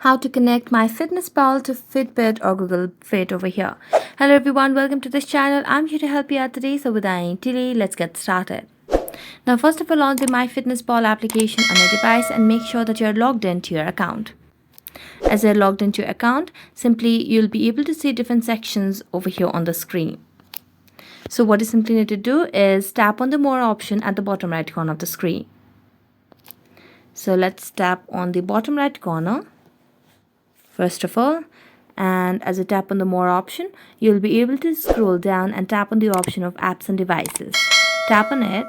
how to connect MyFitnessPal to Fitbit or Google Fit over here. Hello everyone, welcome to this channel. I'm here to help you out today. So without any delay, let's get started. Now first of all, launch the MyFitnessPal application on your device and make sure that you're logged into your account. As you're logged into your account, simply you'll be able to see different sections over here on the screen. So what you simply need to do is tap on the More option at the bottom right corner of the screen. So let's tap on the bottom right corner first of all, and as you tap on the More option, you'll be able to scroll down and tap on the option of Apps and Devices. Tap on it,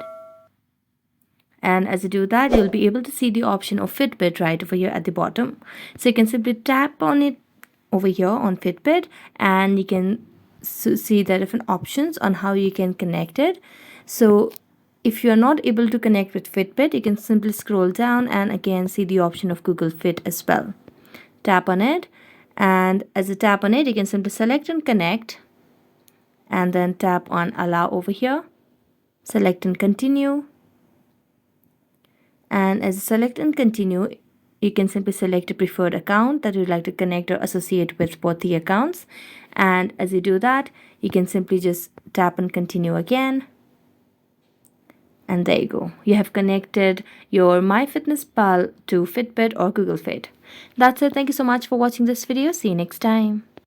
and as you do that, you'll be able to see the option of Fitbit right over here at the bottom. So you can simply tap on it over here on Fitbit, and you can see the different options on how you can connect it. So if you're not able to connect with Fitbit, you can simply scroll down and again see the option of Google Fit as well. Tap on it, and as you tap on it, you can simply select and connect, and then tap on Allow over here. Select and continue, and as you select and continue, you can simply select a preferred account that you'd like to connect or associate with both the accounts. And as you do that, you can simply just tap and continue again. And there you go. You have connected your MyFitnessPal to Fitbit or Google Fit. That's it. Thank you so much for watching this video. See you next time.